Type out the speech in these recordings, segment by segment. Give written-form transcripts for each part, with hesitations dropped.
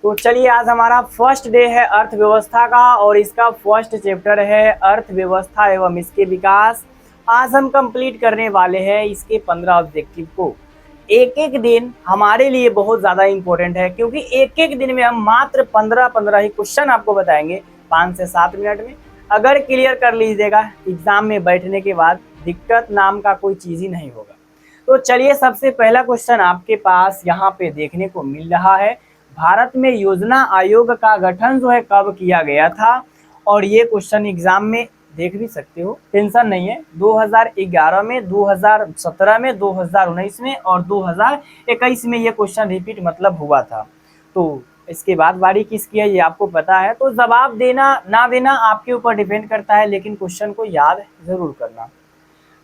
तो चलिए, आज हमारा फर्स्ट डे है अर्थव्यवस्था का और इसका फर्स्ट चैप्टर है अर्थव्यवस्था एवं इसके विकास। आज हम कंप्लीट करने वाले हैं इसके 15 ऑब्जेक्टिव को। एक एक दिन हमारे लिए बहुत ज़्यादा इम्पोर्टेंट है, क्योंकि एक एक दिन में हम मात्र 15 ही क्वेश्चन आपको बताएंगे 5 से 7 मिनट में। अगर क्लियर कर लीजिएगा, एग्जाम में बैठने के बाद दिक्कत नाम का कोई चीज़ ही नहीं होगा। तो चलिए, सबसे पहला क्वेश्चन आपके पास यहाँ पे देखने को मिल रहा है। भारत में योजना आयोग का गठन जो है कब किया गया था? और ये क्वेश्चन एग्जाम में देख भी सकते हो, टेंशन नहीं है। 2011 में, 2017 में, 2019 में और 2021 में ये क्वेश्चन रिपीट मतलब हुआ था। तो इसके बाद बारी किसकी है ये आपको पता है, तो जवाब देना ना देना आपके ऊपर डिपेंड करता है, लेकिन क्वेश्चन को याद जरूर करना।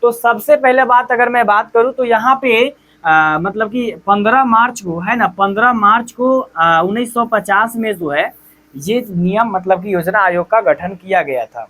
तो सबसे पहले बात अगर मैं बात करूं तो यहाँ पे मतलब कि 15 मार्च को है ना, 15 मार्च को 1950 में जो है ये नियम मतलब कि योजना आयोग का गठन किया गया था।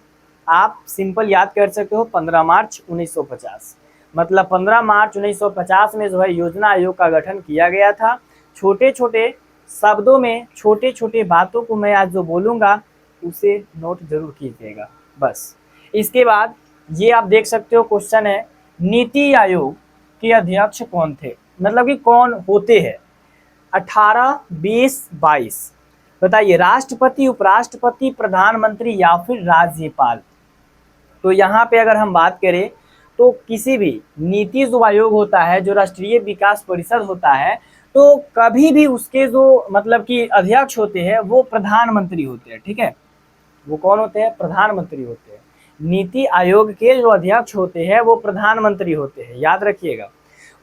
आप सिंपल याद कर सकते हो 15 मार्च 1950, मतलब 15 मार्च 1950 में जो है योजना आयोग का गठन किया गया था। छोटे छोटे शब्दों में छोटे छोटे बातों को मैं आज जो बोलूँगा उसे नोट जरूर कीजिएगा बस। इसके बाद ये आप देख सकते हो क्वेश्चन है, नीति आयोग के अध्यक्ष कौन थे, मतलब कि कौन होते हैं? 18, 20, 22 बताइए। राष्ट्रपति, उपराष्ट्रपति, प्रधानमंत्री या फिर राज्यपाल? तो यहाँ पे अगर हम बात करें तो किसी भी नीति जो आयोग होता है, जो राष्ट्रीय विकास परिषद होता है, तो कभी भी उसके जो मतलब कि अध्यक्ष होते हैं वो प्रधानमंत्री होते हैं। ठीक है, वो कौन होते हैं? प्रधानमंत्री होते हैं। नीति आयोग के जो अध्यक्ष होते हैं वो प्रधानमंत्री होते हैं, याद रखिएगा।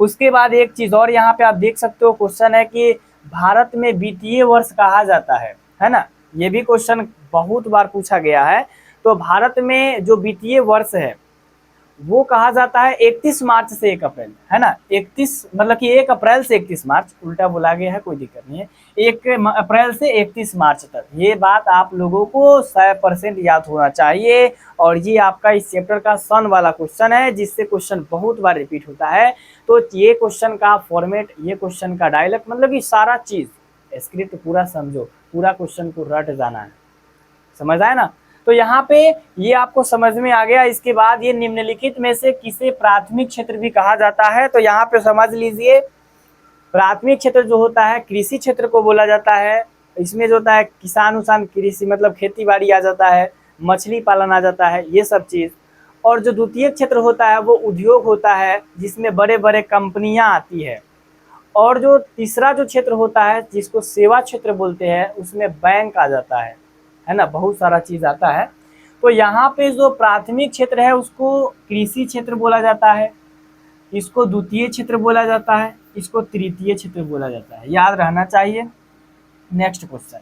उसके बाद एक चीज और यहाँ पे आप देख सकते हो, क्वेश्चन है कि भारत में वित्तीय वर्ष कहा जाता है ना, ये भी क्वेश्चन बहुत बार पूछा गया है। तो भारत में जो वित्तीय वर्ष है वो कहा जाता है 31 मार्च से 1 अप्रैल, है ना। 31 मतलब कि 1 अप्रैल से 31 मार्च, उल्टा बोला गया है, कोई दिक्कत नहीं है। 1 अप्रैल से 31 मार्च तक, ये बात आप लोगों को 100% याद होना चाहिए। और ये आपका इस चैप्टर का सन वाला क्वेश्चन है, जिससे क्वेश्चन बहुत बार रिपीट होता है। तो ये क्वेश्चन का फॉर्मेट, ये क्वेश्चन का डायलॉग, मतलब कि सारा चीज स्क्रिप्ट पूरा समझो, पूरा क्वेश्चन को रट जाना है, समझ आया ना। तो यहाँ पे ये आपको समझ में आ गया। इसके बाद ये निम्नलिखित में से किसे प्राथमिक क्षेत्र भी कहा जाता है? तो यहाँ पे समझ लीजिए, प्राथमिक क्षेत्र जो होता है कृषि क्षेत्र को बोला जाता है। इसमें जो होता है किसान उसान, कृषि मतलब खेती बाड़ी आ जाता है, मछली पालन आ जाता है, ये सब चीज। और जो द्वितीय क्षेत्र होता है वो उद्योग होता है, जिसमें बड़े बड़े कंपनियां आती है। और जो तीसरा जो क्षेत्र होता है जिसको सेवा क्षेत्र बोलते हैं, उसमें बैंक आ जाता है ना, बहुत सारा चीज आता है। तो यहाँ पे जो प्राथमिक क्षेत्र है उसको कृषि क्षेत्र बोला जाता है, इसको द्वितीय क्षेत्र बोला जाता है, इसको तृतीय क्षेत्र बोला जाता है, याद रहना चाहिए। नेक्स्ट क्वेश्चन,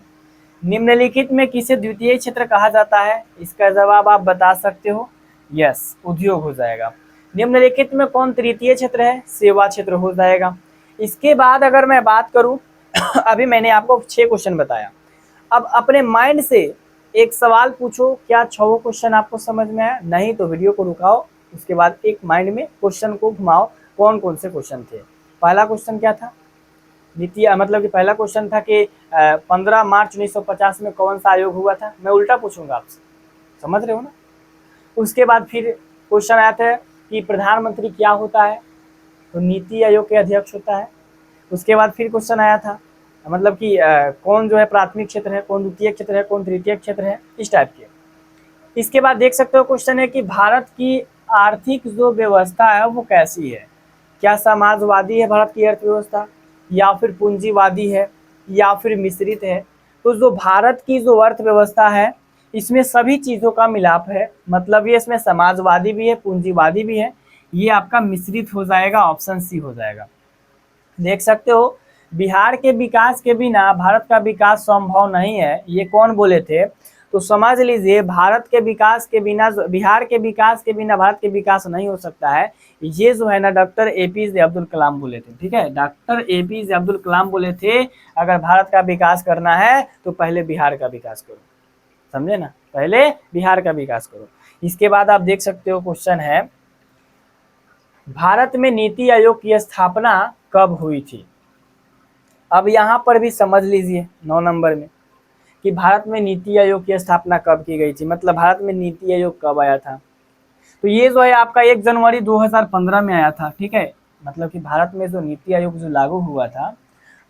निम्नलिखित में किसे द्वितीय क्षेत्र कहा जाता है? इसका जवाब आप बता सकते हो, यस, उद्योग हो जाएगा। निम्नलिखित में कौन तृतीय क्षेत्र है? सेवा क्षेत्र हो जाएगा। इसके बाद अगर मैं बात करूं अभी मैंने आपको 6 क्वेश्चन बताया, अब अपने माइंड से एक सवाल पूछो, क्या 6 क्वेश्चन आपको समझ में आया? नहीं तो वीडियो को रुकाओ, उसके बाद एक माइंड में क्वेश्चन को घुमाओ, कौन कौन से क्वेश्चन थे। पहला क्वेश्चन क्या था? द्वितीय मतलब कि पहला क्वेश्चन था कि 15 मार्च 1950 में कौन सा आयोग हुआ था? मैं उल्टा पूछूंगा आपसे, समझ रहे हो ना। उसके बाद फिर क्वेश्चन आया था कि प्रधानमंत्री क्या होता है? तो नीति आयोग के अध्यक्ष होता है। उसके बाद फिर क्वेश्चन आया था मतलब कि कौन जो है प्राथमिक क्षेत्र है, कौन द्वितीय क्षेत्र है, कौन तृतीय क्षेत्र है, इस टाइप के। इसके बाद देख सकते हो क्वेश्चन है कि भारत की आर्थिक जो व्यवस्था है वो कैसी है? क्या समाजवादी है भारत की अर्थव्यवस्था, या फिर पूंजीवादी है, या फिर मिश्रित है? तो जो भारत की जो अर्थव्यवस्था है इसमें सभी चीज़ों का मिलाप है, मतलब ये इसमें समाजवादी भी है, पूंजीवादी भी है, ये आपका मिश्रित हो जाएगा, ऑप्शन सी हो जाएगा। देख सकते हो, बिहार के विकास के बिना भारत का विकास संभव नहीं है, ये कौन बोले थे? तो समझ लीजिए, भारत के विकास के बिना, बिहार के विकास के बिना भारत के विकास नहीं हो सकता है। ये जो है ना डॉक्टर एपीजे अब्दुल कलाम बोले थे। ठीक है, डॉक्टर एपीजे अब्दुल कलाम बोले थे अगर भारत का विकास करना है तो पहले बिहार का विकास करो, समझे ना, पहले बिहार का विकास करो। इसके बाद आप देख सकते हो क्वेश्चन है, भारत में नीति आयोग की स्थापना कब हुई थी? अब यहाँ पर भी समझ लीजिए 9 नंबर में कि भारत में नीति आयोग की स्थापना कब की गई थी, मतलब भारत में नीति आयोग कब आया था। तो ये जो है आपका 1 जनवरी 2015 में आया था, ठीक है। मतलब कि भारत में जो नीति आयोग जो लागू हुआ था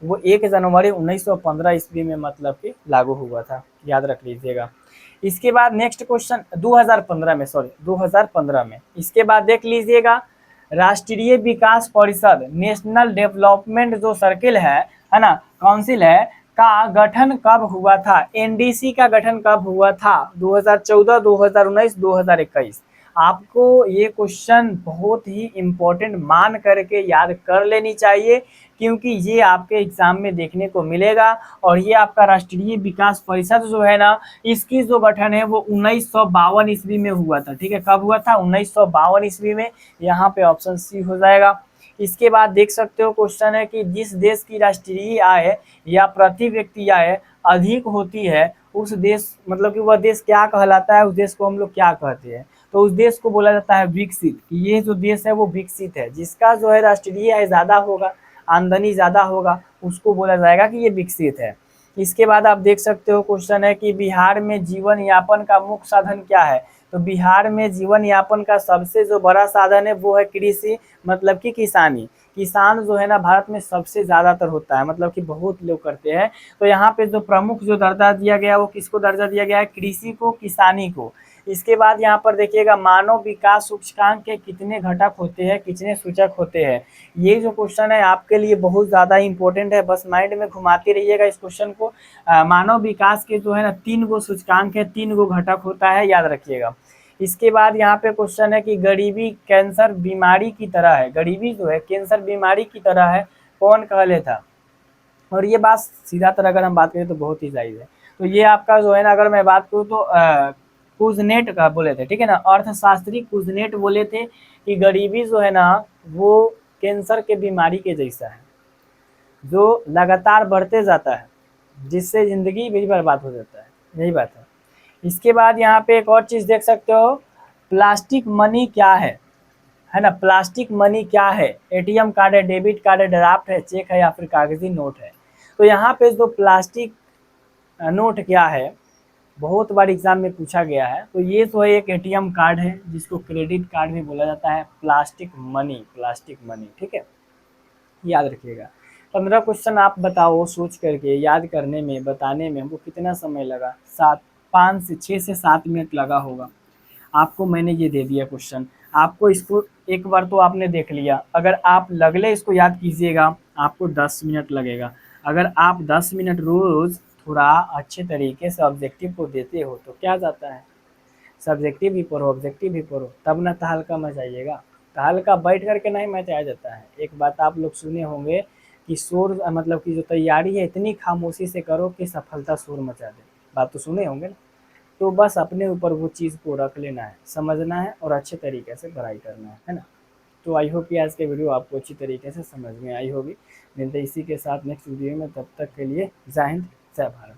वो 1 जनवरी 1915 ईस्वी में मतलब कि लागू हुआ था, याद रख लीजिएगा। इसके बाद नेक्स्ट क्वेश्चन 2015 में, सॉरी 2015 में। इसके बाद देख लीजिएगा राष्ट्रीय विकास परिषद, नेशनल डेवलपमेंट जो सर्किल है ना, काउंसिल है, का गठन कब हुआ था। एनडीसी का गठन कब हुआ था, 2014, 2019, 2021। आपको ये क्वेश्चन बहुत ही इम्पोर्टेंट मान करके याद कर लेनी चाहिए, क्योंकि ये आपके एग्जाम में देखने को मिलेगा। और ये आपका राष्ट्रीय विकास परिषद जो है ना, इसकी जो गठन है वो 1952 ईस्वी में हुआ था, ठीक है। कब हुआ था, 1952 ईस्वी में। यहाँ पे ऑप्शन सी हो जाएगा। इसके बाद देख सकते हो क्वेश्चन है कि जिस देश की राष्ट्रीय आय या प्रति व्यक्ति आय अधिक होती है उस देश, मतलब कि वह देश क्या कहलाता है, उस देश को हम लोग क्या कहते हैं। तो उस देश को बोला जाता है विकसित। ये जो देश है वो विकसित है, जिसका जो है राष्ट्रीय आय ज़्यादा होगा, आमदनी ज़्यादा होगा, उसको बोला जाएगा कि ये विकसित है। इसके बाद आप देख सकते हो क्वेश्चन है कि बिहार में जीवन यापन का मुख्य साधन क्या है। तो बिहार में जीवन यापन का सबसे जो बड़ा साधन है वो है कृषि, मतलब कि किसानी। किसान जो है ना भारत में सबसे ज़्यादातर होता है, मतलब कि बहुत लोग करते हैं। तो यहाँ पे जो प्रमुख जो दर्जा दिया गया वो किसको दर्जा दिया गया है, कृषि को, किसानी को। इसके बाद यहाँ पर देखिएगा मानव विकास सूचकांक के कितने घटक होते हैं, कितने सूचक होते हैं। ये जो क्वेश्चन है आपके लिए बहुत ज़्यादा इंपॉर्टेंट है, बस माइंड में घुमाते रहिएगा इस क्वेश्चन को। मानव विकास के जो है ना 3 गो सूचकांक है, 3 गो घटक होता है, याद रखिएगा। इसके बाद यहाँ पे क्वेश्चन है कि गरीबी कैंसर बीमारी की तरह है, गरीबी जो है कैंसर बीमारी की तरह है, कौन कहले था। और ये बात सीधा तरह अगर हम बात करें तो बहुत ही जायज़ है। तो ये आपका जो है ना, अगर मैं बात करूँ तो कुजनेट का बोले थे, ठीक है ना, अर्थशास्त्री कुजनेट बोले थे कि गरीबी जो है ना वो कैंसर के बीमारी के जैसा है, जो लगातार बढ़ते जाता है, जिससे ज़िंदगी भी बर्बाद हो जाता है, यही बात है। इसके बाद यहाँ पे एक और चीज़ देख सकते हो, प्लास्टिक मनी क्या है ना, प्लास्टिक मनी क्या है। एटीएम कार्ड है, डेबिट कार्ड है, ड्राफ्ट है, चेक है या फिर कागजी नोट है। तो यहाँ पे जो प्लास्टिक नोट क्या है, बहुत बार एग्जाम में पूछा गया है। तो ये तो है एक एटीएम कार्ड है, जिसको क्रेडिट कार्ड भी बोला जाता है, प्लास्टिक मनी, प्लास्टिक मनी, ठीक है, याद रखिएगा। 15 क्वेश्चन आप बताओ सोच करके, याद करने में, बताने में हमको कितना समय लगा। 6 से 7 मिनट लगा होगा। आपको मैंने ये दे दिया क्वेश्चन, आपको इसको एक बार तो आपने देख लिया, अगर आप लगले इसको याद कीजिएगा आपको 10 मिनट लगेगा। अगर आप 10 मिनट रोज़ थोड़ा अच्छे तरीके से ऑब्जेक्टिव को देते हो तो क्या जाता है, सब्जेक्टिव भी पढ़ो, ऑब्जेक्टिव भी पढ़ो, तब ना तहल्का मच आइएगा। तहल्का बैठ करके नहीं मैच आ जाता है। एक बात आप लोग सुने होंगे कि शोर, मतलब कि जो तैयारी है इतनी खामोशी से करो कि सफलता शोर मचा दे, बात तो सुने होंगे ना। तो बस अपने ऊपर वो चीज़ को रख लेना है, समझना है और अच्छे तरीके से पढ़ाई करना है ना। तो आई होप कि आज के वीडियो आपको अच्छी तरीके से समझ में आई होगी। मिलते इसी के साथ नेक्स्ट वीडियो में, तब तक के लिए जय हिंद, जय भारत।